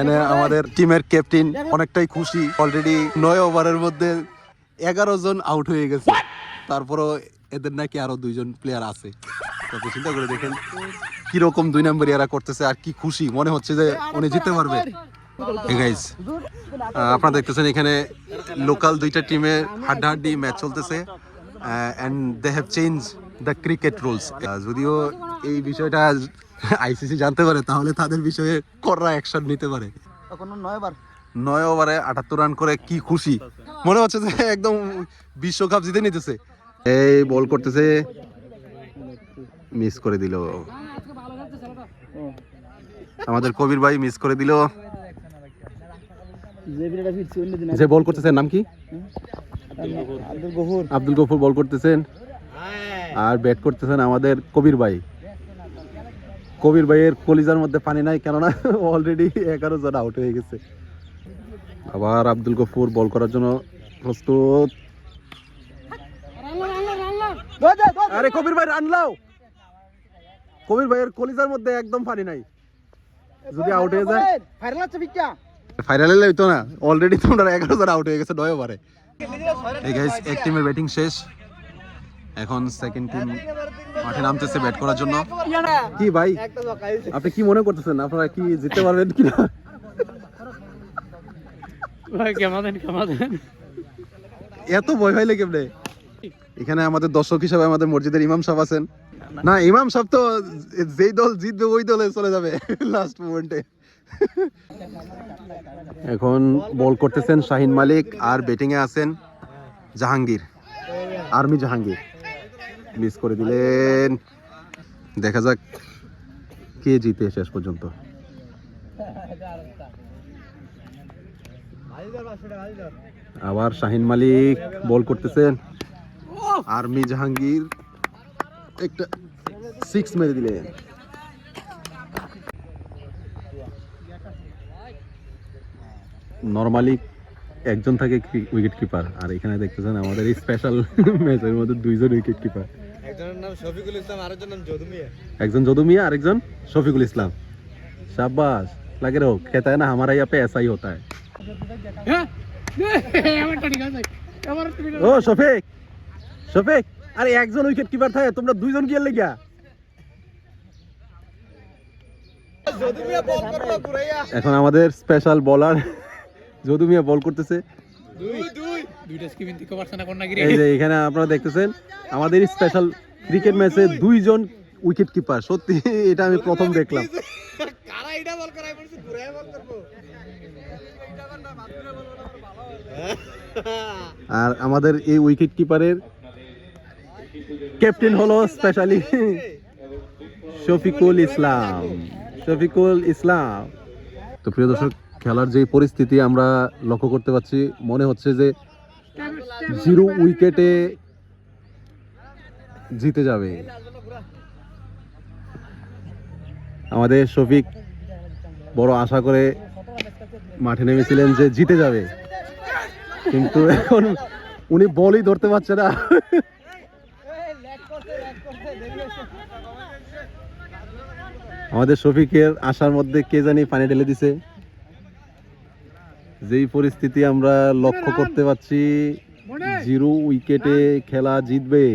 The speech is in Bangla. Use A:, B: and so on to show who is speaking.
A: এখানে আমাদের টিমের ক্যাপ্টেন অনেকটাই খুশি, অলরেডি 9 ওভারের মধ্যে 11 জন আউট হয়ে গেছে, তারপরও এদের নাকি আরো 2 জন প্লেয়ার আছে। আপনি চিন্তা করে দেখেন কিরকম 2 নম্বর এরা করতেছে আর কি খুশি, মনে হচ্ছে যে উনি জিততে পারবে। এই গাইস আপনারা দেখতেছেন এখানে লোকাল 2টা টিমের হাড্ডাহাড্ডি ম্যাচ চলতেছে and they have change the cricket rules. যদিও এই বিষয়টা আইসিসি জানতে পারে তাহলে তাদের বিষয়ে কড়া অ্যাকশন নিতে পারে। 9 ওভারে 78 রান করে কি খুশি, মনে হচ্ছে যে একদম বিশ্বকাপ জিতে নিতেছে। এই বল করতেছে, মিস করে দিল আমাদের কবির ভাই, মিস করে দিল। যে বল করতেছেন নাম কি? আব্দুল গফুর বল করতেছেন আর ব্যাট করতেছেন আমাদের কবির ভাই। কবির ভাইয়ের কলিজার মধ্যে পানি নাই, কেননা অলরেডি 11 জন আউট হয়ে গেছে। আবার আব্দুল গফুর বল করার জন্য প্রস্তুত। আরে কবির ভাই রান লাও, কবির ভাইয়ের কলিজার মধ্যে একদম পানি নাই, যদি আউট হয়ে যায় ফাইনালে লইতো না। অলরেডি তোমরা 11 জন আউট হয়ে গেছে 9 ওভারে। এই গাইস এক টিমের ব্যাটিং শেষ, এখন সেকেন্ড টিম মাঠে নামতেছে ব্যাট করার জন্য। কি ভাই আপনি কি মনে করতেছেন, আপনারা কি জিততে পারবেন কিনা? এত ভয় পাইলে কেমনে? এখানে আমাদের দর্শক হিসাবে আমাদের মসজিদের ইমাম সাহেব আছেন। না ইমাম সাহেব তো যেই দল জিতবে ওই দলে চলে যাবে লাস্ট মোমেন্টে। এখন বল করতেছেন শাহিন মালিক আর ব্যাটিং এ আছেন জাহাঙ্গীর, আর্মি জাহাঙ্গীর। মিস করে দিলেন, দেখা যাক কে জিতে শেষ পর্যন্ত। আবার শাহিন মালিক বল করতেছেন, আর্মি জাহাঙ্গীর একটা 6 মেরে দিলেন। নরমালি একজন থাকে উইকেট কিপার, আর এখানে দেখতেছেন আমাদের এই স্পেশাল ম্যাচের মধ্যে 2 জন উইকেট কিপার। একজনের নাম শফিকুল ইসলাম, আরেকজনের নাম যদু মিয়া। একজন যদু মিয়া, আরেকজন শফিকুল ইসলাম। शाबाश, लगे रहो, कहता है ना हमारा यहाँ पे ऐसा ही होता है। ও শফিক, শফিক আরে একজন উইকেট কিপার থাকে, তোমরা 2 জন গিয়ে লেগা। এখন আমাদের স্পেশাল বোলার যদু মিয়া বল করতেছে। এই যে এখানে আপনারা দেখতেছেন আমাদের স্পেশাল ক্রিকেট ম্যাচে 2 জন উইকেট কিপার, সত্যি এটা আমি প্রথম দেখলাম। আর আমাদের এই উইকেট কিপারের ক্যাপ্টেন হলো স্পেশালি শফিকুল ইসলাম। শফিকুল ইসলাম। তো প্রিয় দর্শক, খেলার যে পরিস্থিতি আমরা লক্ষ্য করতে পারছি, মনে হচ্ছে যে 0 উইকেটে জিতে যাবে। আমাদের শফিক বড় আশা করে মাঠে নেমেছিলেন যে জিতে যাবে, কিন্তু এখন উনি বলই ধরতে পারছে না। আমাদের শফিকের আশার মধ্যে কে জানি পানি ঢেলে দিছে। যেই পরিস্থিতি আমরা লক্ষ্য করতে পারছি, 0 উইকেটে খেলা জিতবে।